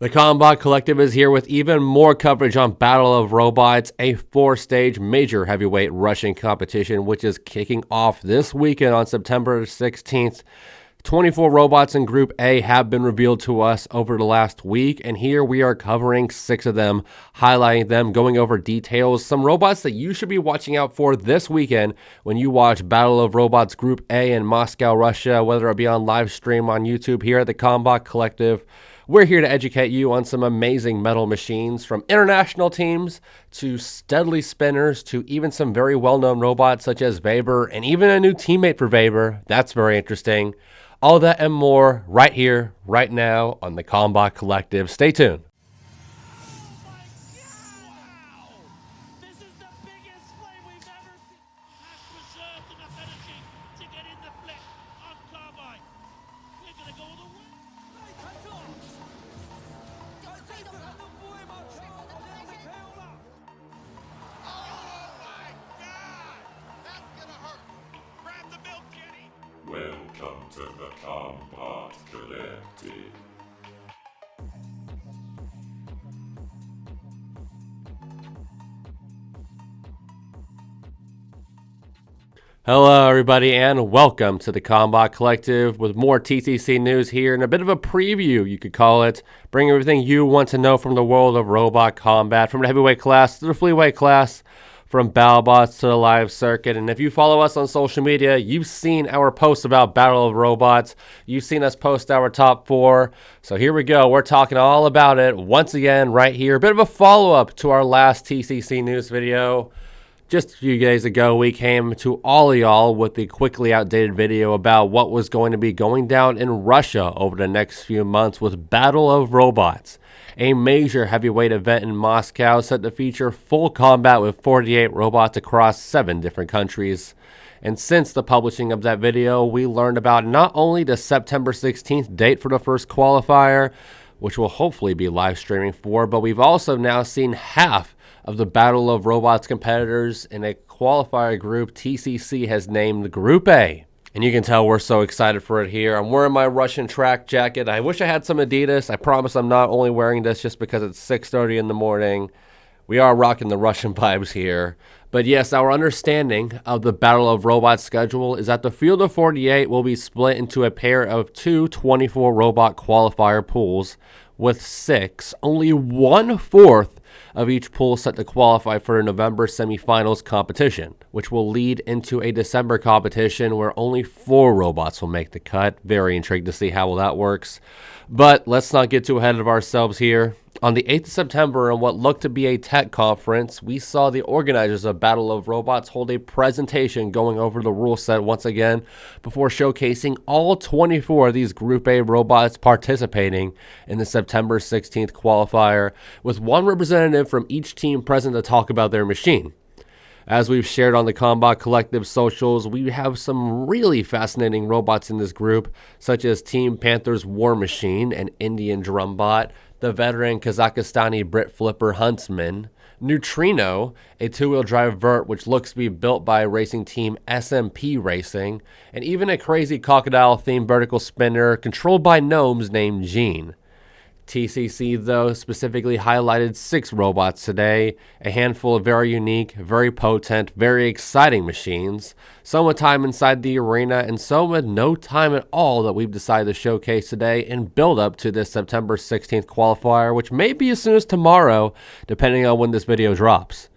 The Combot Collective is here with even more coverage on Battle of Robots, a 4-stage major heavyweight rushing competition, which is kicking off this weekend on September 16th. 24 robots in Group A have been revealed to us over the last week, and here we are covering 6 of them, highlighting them, going over details, some robots that you should be watching out for this weekend when you watch Battle of Robots Group A in Moscow, Russia, whether it be on live stream on YouTube here at the Combot Collective. We're here to educate you on some amazing metal machines, from international teams to steadily spinners to even some very well-known robots such as Weber and even a new teammate for Weber. That's very interesting. All that and more right here, right now on the Combot Collective. Stay tuned. Welcome to the Combot Collective. Hello everybody and welcome to the Combot Collective with more TCC news here and a bit of a preview, you could call it. Bring everything you want to know from the world of robot combat, from the heavyweight class to the flyweight class, from BattleBots to the live circuit. And if you follow us on social media, you've seen our posts about Battle of Robots. You've seen us post our top 4. So here we go. We're talking all about it once again right here. A bit of a follow-up to our last TCC news video. Just a few days ago, we came to all of y'all with the quickly outdated video about what was going to be going down in Russia over the next few months with Battle of Robots, a major heavyweight event in Moscow set to feature full combat with 48 robots across 7 different countries. And since the publishing of that video, we learned about not only the September 16th date for the first qualifier, which we'll hopefully be live streaming for, but we've also now seen half of the Battle of Robots competitors in a qualifier group TCC has named Group A. And you can tell we're so excited for it here. I'm wearing my Russian track jacket. I wish I had some Adidas. I promise I'm not only wearing this just because it's 6:30 in the morning. We are rocking the Russian vibes here. But yes, our understanding of the Battle of Robots schedule is that the field of 48 will be split into a pair of 2 24 robot qualifier pools with 6, only 1/4 of each pool set to qualify for a November semifinals competition, which will lead into a December competition where only 4 robots will make the cut. Very intrigued to see how that works. But let's not get too ahead of ourselves here. On the 8th of September, in what looked to be a tech conference, we saw the organizers of Battle of Robots hold a presentation going over the rule set once again before showcasing all 24 of these Group A robots participating in the September 16th qualifier, with one representative from each team present to talk about their machine. As we've shared on the Combot Collective socials, we have some really fascinating robots in this group, such as Team Panther's War Machine, an Indian drum bot, the veteran Kazakhstani Brit Flipper Huntsman, Neutrino, a 2-wheel drive vert which looks to be built by racing team SMP Racing, and even a crazy crocodile-themed vertical spinner controlled by gnomes named Gene. TCC, though, specifically highlighted 6 robots today, a handful of very unique, very potent, very exciting machines, some with time inside the arena and some with no time at all that we've decided to showcase today and build up to this September 16th qualifier, which may be as soon as tomorrow, depending on when this video drops.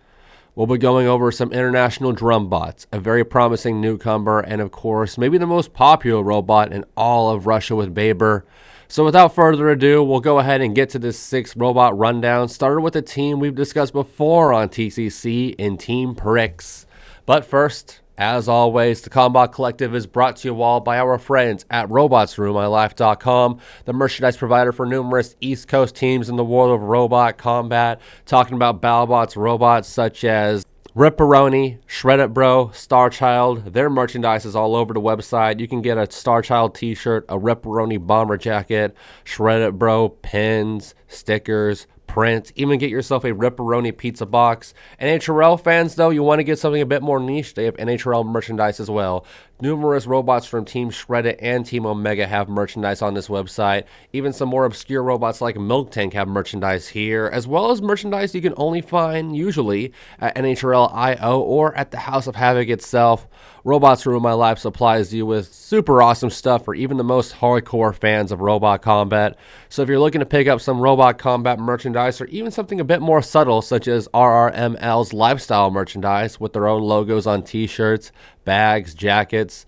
We'll be going over some international drum bots, a very promising newcomer, and of course, maybe the most popular robot in all of Russia with Weber. So without further ado, we'll go ahead and get to this 6 robot rundown, started with a team we've discussed before on TCC in Team Prixx. But first, as always, the Combot Collective is brought to you all by our friends at robotsroomilife.com, the merchandise provider for numerous East Coast teams in the world of robot combat, talking about BattleBots robots such as Ripperoni, Shred It Bro, Starchild. Their merchandise is all over the website. You can get a Starchild t-shirt, a Ripperoni bomber jacket, Shred It Bro pins, stickers, prints, even get yourself a Ripperoni pizza box. NHRL fans, though, you want to get something a bit more niche, they have NHRL merchandise as well. Numerous robots from Team Shreddit and Team Omega have merchandise on this website. Even some more obscure robots like Milk Tank have merchandise here, as well as merchandise you can only find usually at NHRL.io or at the House of Havoc itself. Robots Ruin My Life supplies you with super awesome stuff for even the most hardcore fans of Robot Combat. So if you're looking to pick up some Robot Combat merchandise or even something a bit more subtle such as RRML's lifestyle merchandise with their own logos on t-shirts, bags, jackets,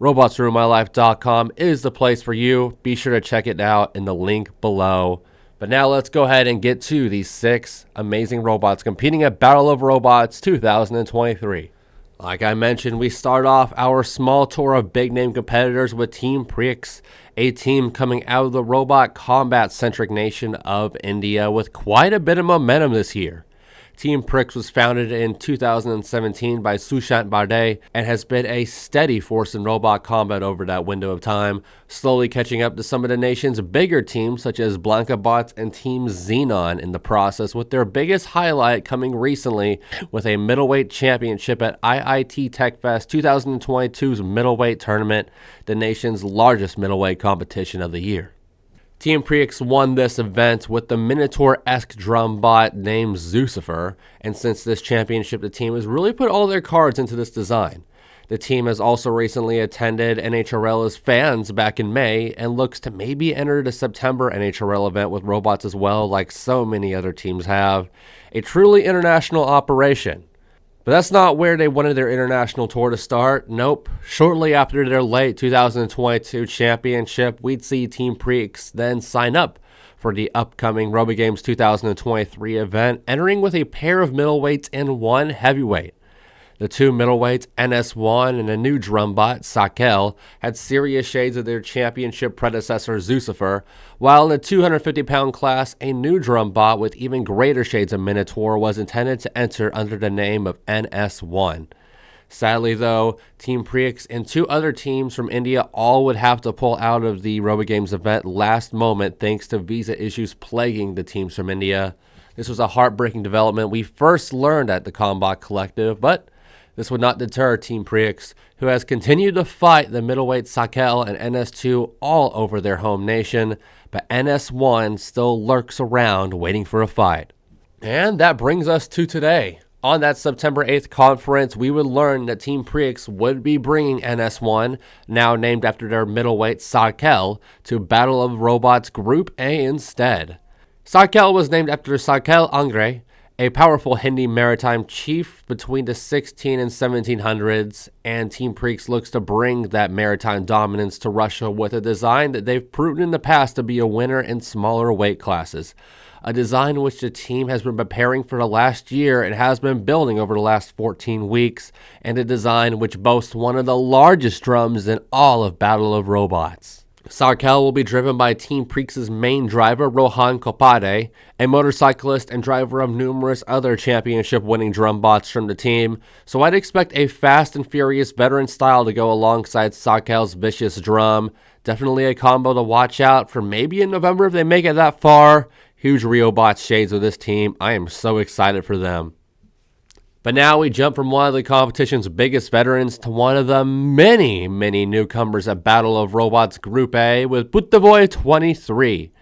robotsruinmylife.com is the place for you. Be sure to check it out in the link below. But now let's go ahead and get to these 6 amazing robots competing at Battle of Robots 2023. Like I mentioned, we start off our small tour of big-name competitors with Team Preex, a team coming out of the robot combat-centric nation of India with quite a bit of momentum this year. Team Prixx was founded in 2017 by Sushant Barde and has been a steady force in robot combat over that window of time, slowly catching up to some of the nation's bigger teams such as BlankaBots and Team Xenon in the process, with their biggest highlight coming recently with a middleweight championship at IIT TechFest 2022's middleweight tournament, the nation's largest middleweight competition of the year. Team Preex won this event with the Minotaur-esque drum bot named Zucifer, and since this championship, the team has really put all their cards into this design. The team has also recently attended NHRL as fans back in May and looks to maybe enter the September NHRL event with robots as well, like so many other teams have. A truly international operation. But that's not where they wanted their international tour to start. Nope. Shortly after their late 2022 championship, we'd see Team Preex then sign up for the upcoming RoboGames 2023 event, entering with a pair of middleweights and 1 heavyweight. The 2 middleweights, NS1 and a new drum bot, Sakel, had serious shades of their championship predecessor, Zucifer, while in the 250-pound class, a new drum bot with even greater shades of Minotaur was intended to enter under the name of NS1. Sadly, though, Team Preex and 2 other teams from India all would have to pull out of the RoboGames event last moment thanks to visa issues plaguing the teams from India. This was a heartbreaking development we first learned at the Combot Collective, but this would not deter Team Preex, who has continued to fight the middleweight Sakel and NS2 all over their home nation, but NS1 still lurks around waiting for a fight. And that brings us to today. On that September 8th conference, we would learn that Team Preex would be bringing NS1, now named after their middleweight Sakel, to Battle of Robots Group A instead. Sakel was named after Sakel Angre, a powerful Hindi maritime chief between the 16 and 1700s, and Team Preex looks to bring that maritime dominance to Russia with a design that they've proven in the past to be a winner in smaller weight classes. A design which the team has been preparing for the last year and has been building over the last 14 weeks, and a design which boasts one of the largest drums in all of Battle of Robots. Sakel will be driven by Team Preex's main driver, Rohan Kopade, a motorcyclist and driver of numerous other championship-winning drum bots from the team, so I'd expect a fast and furious veteran style to go alongside Sakel's vicious drum. Definitely a combo to watch out for maybe in November if they make it that far. Huge RioBots shades with this team. I am so excited for them. But now we jump from one of the competition's biggest veterans to one of the many newcomers at Battle of Robots Group A with Puta Boy 23.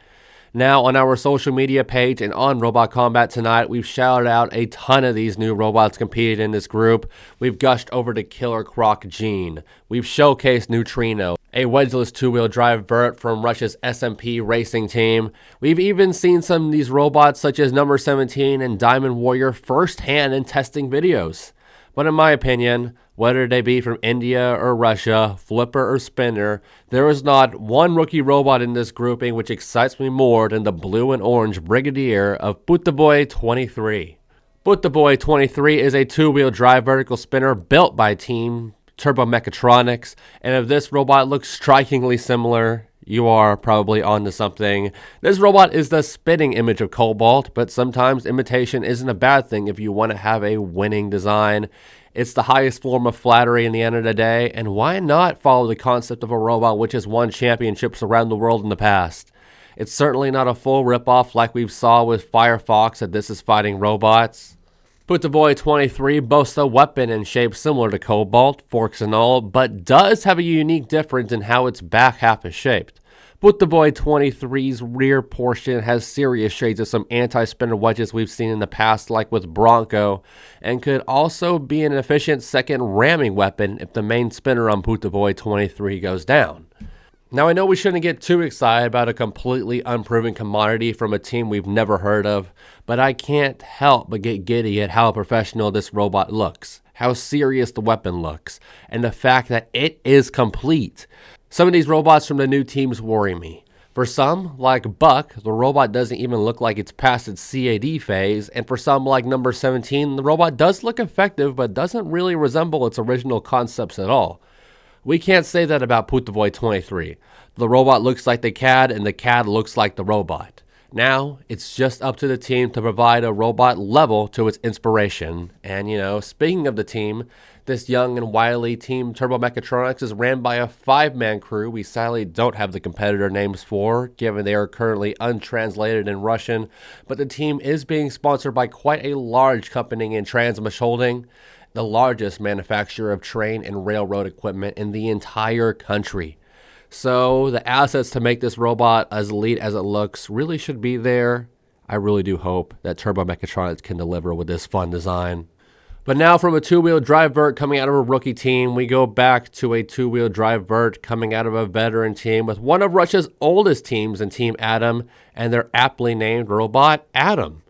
Now on our social media page and on Robot Combat Tonight, we've shouted out a ton of these new robots competed in this group. We've gushed over to Killer Croc Gene. We've showcased Neutrino, a wedgeless 2-wheel drive vert from Russia's SMP racing team. We've even seen some of these robots such as Number 17 and Diamond Warrior firsthand in testing videos. But in my opinion, whether they be from India or Russia, flipper or spinner, there is not one rookie robot in this grouping which excites me more than the blue and orange Brigadier of Puta Boy 23. Puta Boy 23 is a 2-wheel drive vertical spinner built by Team Turbomechatronics, and if this robot looks strikingly similar, you are probably onto something. This robot is the spitting image of Cobalt, but sometimes imitation isn't a bad thing if you want to have a winning design. It's the highest form of flattery in the end of the day, and why not follow the concept of a robot which has won championships around the world in the past? It's certainly not a full ripoff like we saw with Firefox at This Is Fighting Robots. Puta Boy 23 boasts a weapon in shape similar to Combot, forks and all, but does have a unique difference in how its back half is shaped. Puta Boy 23's rear portion has serious shades of some anti-spinner wedges we've seen in the past, like with Bronco, and could also be an efficient second ramming weapon if the main spinner on Puta Boy 23 goes down. Now, I know we shouldn't get too excited about a completely unproven commodity from a team we've never heard of, but I can't help but get giddy at how professional this robot looks, how serious the weapon looks, and the fact that it is complete. Some of these robots from the new teams worry me. For some, like Buck, the robot doesn't even look like it's past its CAD phase, and for some, like number 17, the robot does look effective but doesn't really resemble its original concepts at all. We can't say that about Puta Boy 23. The robot looks like the CAD and the CAD looks like the robot. Now, it's just up to the team to provide a robot level to its inspiration. And, speaking of the team, this young and wily team Turbo Mechatronics is ran by a 5-man crew we sadly don't have the competitor names for, given they are currently untranslated in Russian, but the team is being sponsored by quite a large company in Transmischholding, the largest manufacturer of train and railroad equipment in the entire country. So the assets to make this robot as elite as it looks really should be there. I really do hope that Turbo Mechatronics can deliver with this fun design. But now from a two-wheel drive vert coming out of a rookie team, we go back to a two-wheel drive vert coming out of a veteran team with one of Russia's oldest teams in Team Atom and their aptly named robot, Atom.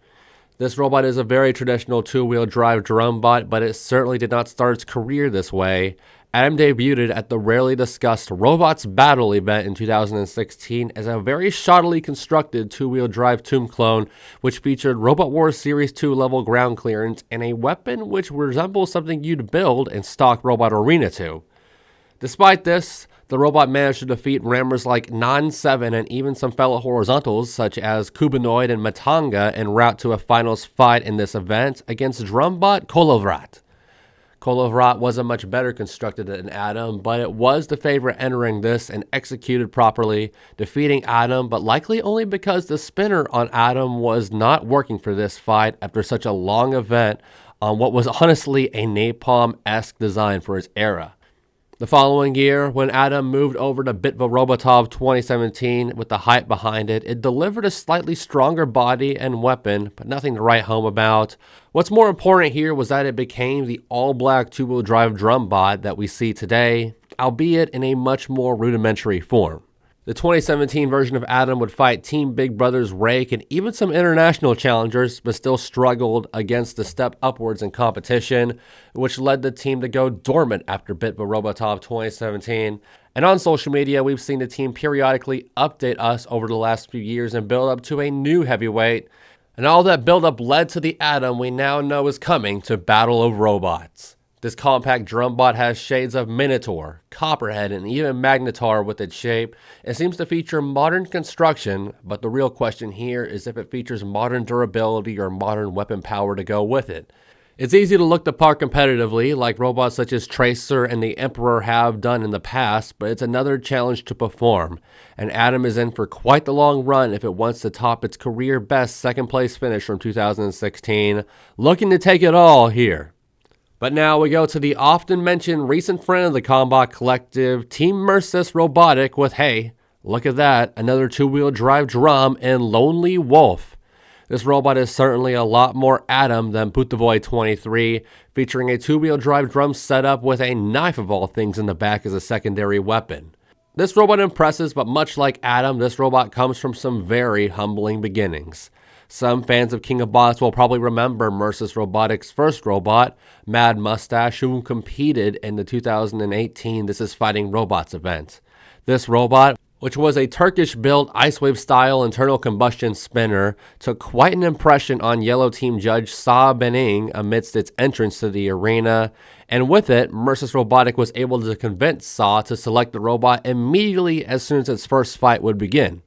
This robot is a very traditional two-wheel drive drum bot, but it certainly did not start its career this way. Atom debuted at the rarely discussed Robots Battle event in 2016 as a very shoddily constructed two-wheel drive tomb clone, which featured Robot Wars Series 2 level ground clearance and a weapon which resembles something you'd build in stock Robot Arena 2. Despite this, the robot managed to defeat rammers like Non-7 and even some fellow horizontals such as Kubanoid and Matanga en route to a finals fight in this event against drumbot Kolovrat. Kolovrat wasn't much better constructed than Atom, but it was the favorite entering this and executed properly, defeating Atom, but likely only because the spinner on Atom was not working for this fight after such a long event on what was honestly a napalm-esque design for its era. The following year, when Atom moved over to Bitva Robotov 2017 with the hype behind it, it delivered a slightly stronger body and weapon, but nothing to write home about. What's more important here was that it became the all-black two-wheel drive drum bot that we see today, albeit in a much more rudimentary form. The 2017 version of Atom would fight Team Big Brother's Rake and even some international challengers, but still struggled against the step upwards in competition, which led the team to go dormant after Bitva Robotov 2017. And on social media, we've seen the team periodically update us over the last few years and build up to a new heavyweight. And all that build-up led to the Atom we now know is coming to Battle of Robots. This compact drum bot has shades of Minotaur, Copperhead, and even Magnetar with its shape. It seems to feature modern construction, but the real question here is if it features modern durability or modern weapon power to go with it. It's easy to look the part competitively, like robots such as Tracer and the Emperor have done in the past, but it's another challenge to perform, and Atom is in for quite the long run if it wants to top its career best second place finish from 2016, looking to take it all here. But now we go to the often mentioned recent friend of the Combot Collective, Team Mercis Robotic with, hey, look at that, another two-wheel drive drum and Lonely Wolf. This robot is certainly a lot more Atom than Puta Boy 23, featuring a two-wheel drive drum setup with a knife of all things in the back as a secondary weapon. This robot impresses, but much like Atom, this robot comes from some very humbling beginnings. Some fans of King of Bots will probably remember Mercis Robotics' first robot, Mad Mustache, who competed in the 2018 This Is Fighting Robots event. This robot, which was a Turkish-built Icewave-style internal combustion spinner, took quite an impression on Yellow Team judge Sa Bening amidst its entrance to the arena, and with it, Mercis Robotic was able to convince Sa to select the robot immediately as soon as its first fight would begin.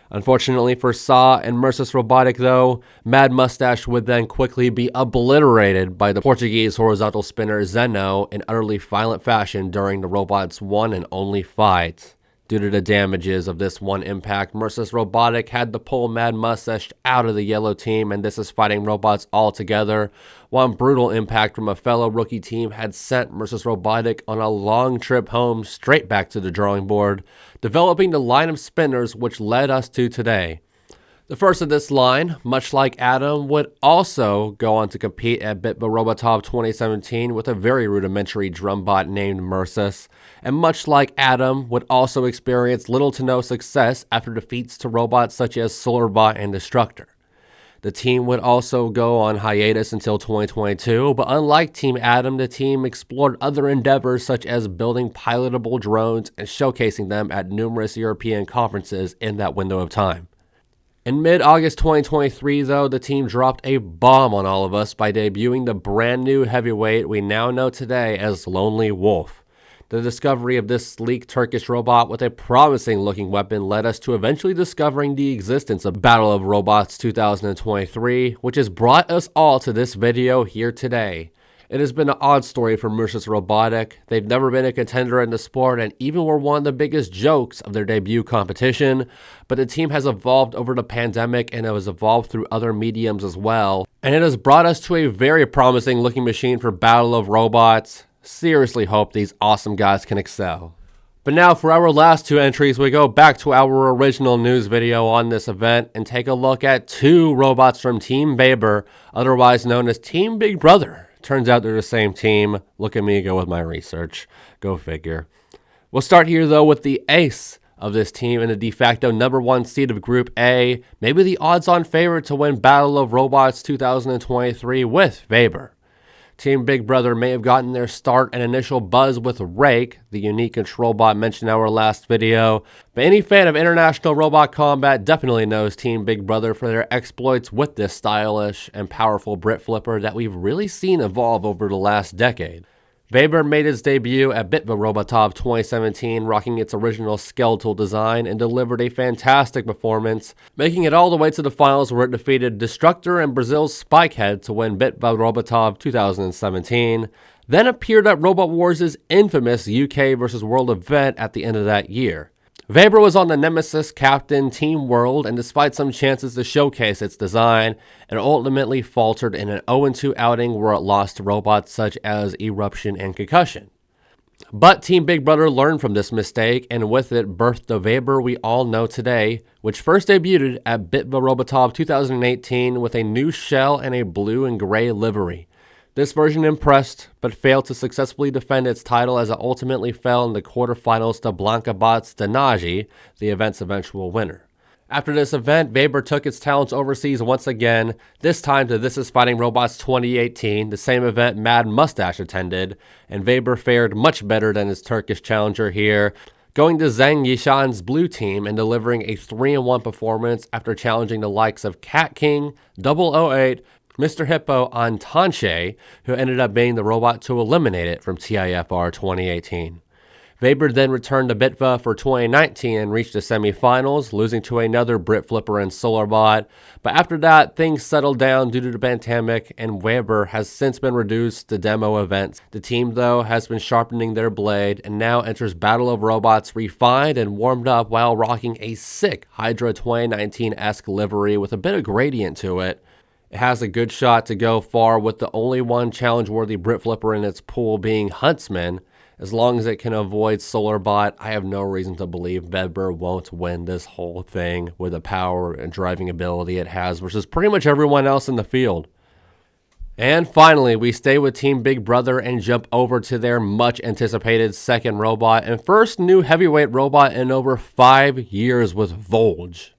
Unfortunately for Sa and Mercis Robotic though, Mad Mustache would then quickly be obliterated by the Portuguese horizontal spinner Zeno in utterly violent fashion during the robot's one and only fight. Due to the damages of this one impact, Merciless Robotic had to pull Mad Mustache out of the yellow team, and this is fighting robots altogether. One brutal impact from a fellow rookie team had sent Merciless Robotic on a long trip home, straight back to the drawing board, developing the line of spinners which led us to today. The first of this line, much like Adam, would also go on to compete at BATTLE 2017 with a very rudimentary drum bot named Merciless, and much like Adam, would also experience little to no success after defeats to robots such as Solarbot and Destructor. The team would also go on hiatus until 2022, but unlike Team Adam, the team explored other endeavors such as building pilotable drones and showcasing them at numerous European conferences in that window of time. In mid-August 2023, though, the team dropped a bomb on all of us by debuting the brand new heavyweight we now know today as Lonely Wolf. The discovery of this sleek Turkish robot with a promising looking weapon led us to eventually discovering the existence of Battle of Robots 2023, which has brought us all to this video here today. It has been an odd story for Merciless Robotic. They've never been a contender in the sport and even were one of the biggest jokes of their debut competition, but the team has evolved over the pandemic and it has evolved through other mediums as well. And it has brought us to a very promising looking machine for Battle of Robots. Seriously hope these awesome guys can excel. But now for our last two entries, we go back to our original news video on this event and take a look at two robots from Team Weber, otherwise known as Team Big Brother. Turns out they're the same team. Look at me go with my research. Go figure. We'll start here though with the ace of this team and the de facto #1 seed of Group A, maybe the odds-on favorite to win Battle of Robots 2023 with Weber. Team Big Brother may have gotten their start and initial buzz with Rake, the unique control bot mentioned in our last video, but any fan of international robot combat definitely knows Team Big Brother for their exploits with this stylish and powerful Brit flipper that we've really seen evolve over the last decade. Weber made its debut at BATTLE 2017, rocking its original skeletal design and delivered a fantastic performance, making it all the way to the finals where it defeated Destructor and Brazil's Spikehead to win BATTLE 2017, then appeared at Robot Wars' infamous UK vs. World event at the end of that year. Weber was on the Nemesis Captain Team World, and despite some chances to showcase its design, it ultimately faltered in an 0-2 outing where it lost to robots such as Eruption and Concussion. But Team Big Brother learned from this mistake, and with it birthed the Weber we all know today, which first debuted at BATTLE 2018 with a new shell and a blue and gray livery. This version impressed, but failed to successfully defend its title as it ultimately fell in the quarterfinals to BlankaBot's Danaji, the event's eventual winner. After this event, Weber took its talents overseas once again, this time to This Is Fighting Robots 2018, the same event Mad Mustache attended, and Weber fared much better than his Turkish challenger here, going to Zhang Yishan's blue team and delivering a 3-1 performance after challenging the likes of Cat King, 008, Mr. Hippo Antanche, who ended up being the robot to eliminate it from TIFR 2018. Weber then returned to BITVA for 2019 and reached the semifinals, losing to another Brit Flipper and Solarbot. But after that, things settled down due to the pandemic, and Weber has since been reduced to demo events. The team, though, has been sharpening their blade and now enters Battle of Robots refined and warmed up while rocking a sick Hydra 2019-esque livery with a bit of gradient to it. It has a good shot to go far with the only one challenge-worthy Brit Flipper in its pool being Huntsman. As long as it can avoid Solarbot, I have no reason to believe Weber won't win this whole thing with the power and driving ability it has versus pretty much everyone else in the field. And finally, we stay with Team Big Brother and jump over to their much-anticipated second robot and first new heavyweight robot in over 5 years with Volge.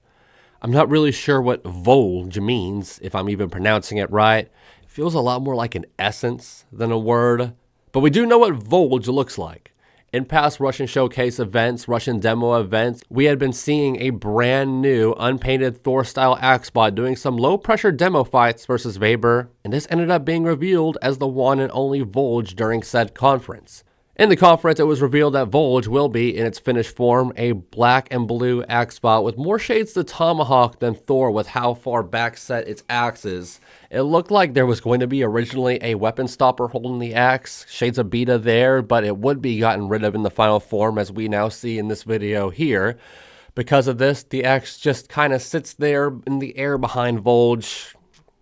I'm not really sure what Volge means, if I'm even pronouncing it right. It feels a lot more like an essence than a word. But we do know what Volge looks like. In past Russian showcase events, Russian demo events, we had been seeing a brand new, unpainted Thor-style Axbot doing some low-pressure demo fights versus Weber, and this ended up being revealed as the one and only Volge during said conference. In the conference, it was revealed that Volge will be, in its finished form, a black and blue axe bot with more shades to Tomahawk than Thor with how far back set its axe is. It looked like there was going to be originally a weapon stopper holding the axe, shades of beta there, but it would be gotten rid of in the final form as we now see in this video here. Because of this, the axe just kind of sits there in the air behind Volge.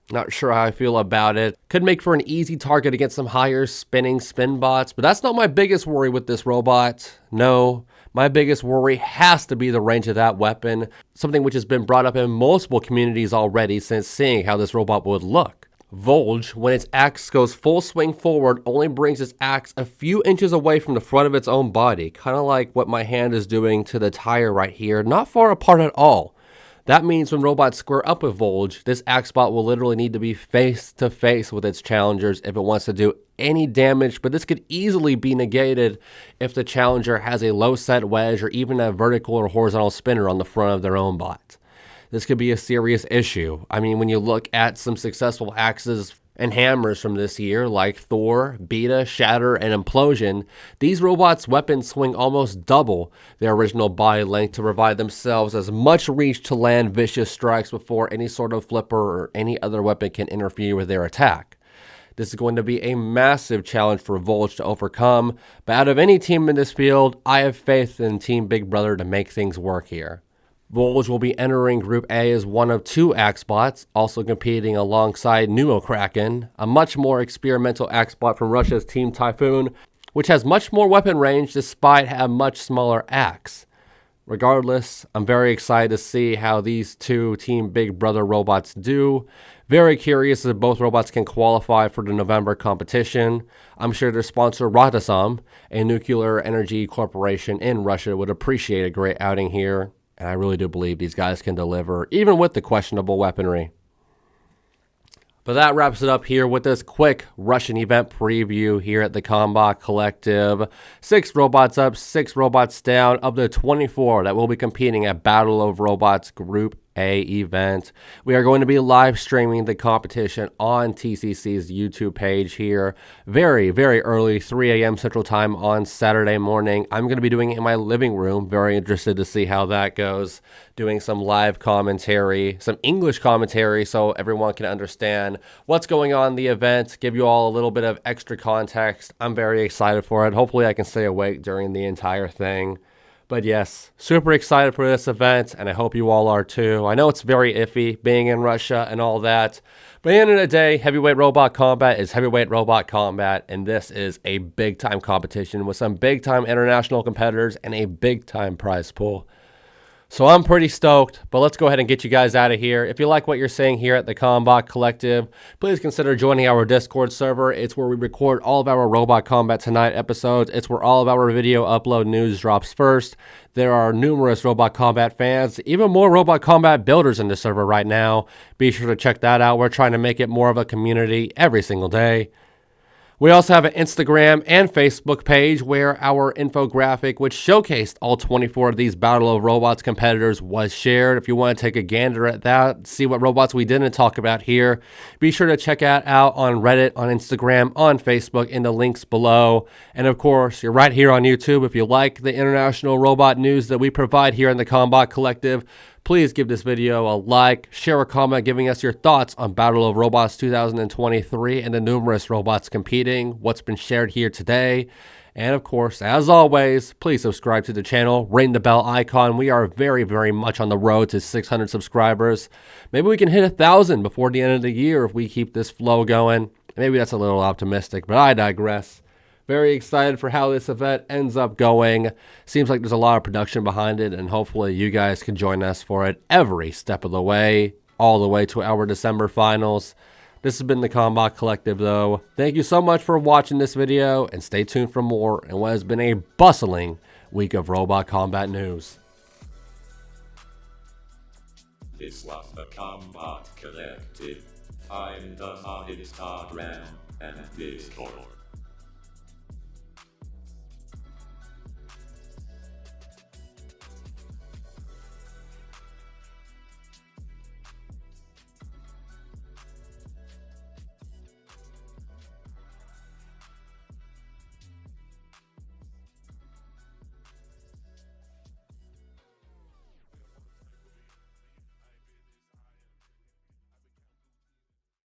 Not sure how I feel about it. Could make for an easy target against some higher spinning spin bots, but that's not my biggest worry with this robot. No, my biggest worry has to be the range of that weapon, something which has been brought up in multiple communities already since seeing how this robot would look. Volge, when its axe goes full swing forward, only brings its axe a few inches away from the front of its own body, kind of like what my hand is doing to the tire right here, not far apart at all. That means when robots square up with Volge, this axe bot will literally need to be face to face with its challengers if it wants to do any damage, but this could easily be negated if the challenger has a low set wedge or even a vertical or horizontal spinner on the front of their own bot. This could be a serious issue. I mean, when you look at some successful axes and hammers from this year, like Thor, Beta, Shatter, and Implosion, these robots' weapons swing almost double their original body length to provide themselves as much reach to land vicious strikes before any sort of flipper or any other weapon can interfere with their attack. This is going to be a massive challenge for Volge to overcome, but out of any team in this field, I have faith in Team Big Brother to make things work here. Volge will be entering Group A as one of two axe bots, also competing alongside Kraken, a much more experimental axe bot from Russia's Team Typhoon, which has much more weapon range despite a much smaller axe. Regardless, I'm very excited to see how these two Team Big Brother robots do. Very curious if both robots can qualify for the November competition. I'm sure their sponsor Rotasam, a nuclear energy corporation in Russia, would appreciate a great outing here. And I really do believe these guys can deliver, even with the questionable weaponry. But that wraps it up here with this quick Russian event preview here at the Combot Collective. 6 robots up, 6 robots down of the 24 that will be competing at Battle of Robots Group A event. We are going to be live streaming the competition on TCC's YouTube page here very, very early, 3 a.m. Central Time on Saturday morning. I'm going to be doing it in my living room. Very interested to see how that goes. Doing some live commentary, some English commentary so everyone can understand what's going on in the event, give you all a little bit of extra context. I'm very excited for it. Hopefully I can stay awake during the entire thing. But yes, super excited for this event, and I hope you all are too. I know it's very iffy being in Russia and all that, but at the end of the day, heavyweight robot combat is heavyweight robot combat, and this is a big-time competition with some big-time international competitors and a big-time prize pool. So I'm pretty stoked, but let's go ahead and get you guys out of here. If you like what you're seeing here at the Combot Collective, please consider joining our Discord server. It's where we record all of our Robot Combat Tonight episodes. It's where all of our video upload news drops first. There are numerous Robot Combat fans, even more Robot Combat builders in the server right now. Be sure to check that out. We're trying to make it more of a community every single day. We also have an Instagram and Facebook page where our infographic, which showcased all 24 of these Battle of Robots competitors, was shared. If you want to take a gander at that, see what robots we didn't talk about here, be sure to check that out on Reddit, on Instagram, on Facebook, in the links below. And of course, you're right here on YouTube. If you like the international robot news that we provide here in the Combot Collective, please give this video a like, share a comment giving us your thoughts on Battle of Robots 2023 and the numerous robots competing, what's been shared here today. And of course, as always, please subscribe to the channel, ring the bell icon. We are very, very much on the road to 600 subscribers. Maybe we can hit 1,000 before the end of the year if we keep this flow going. Maybe that's a little optimistic, but I digress. Very excited for how this event ends up going. Seems like there's a lot of production behind it, and hopefully you guys can join us for it every step of the way, all the way to our December finals. This has been the Combot Collective, though. Thank you so much for watching this video, and stay tuned for more in what has been a bustling week of robot combat news. This was the Combot Collective. Find us on Instagram and Discord.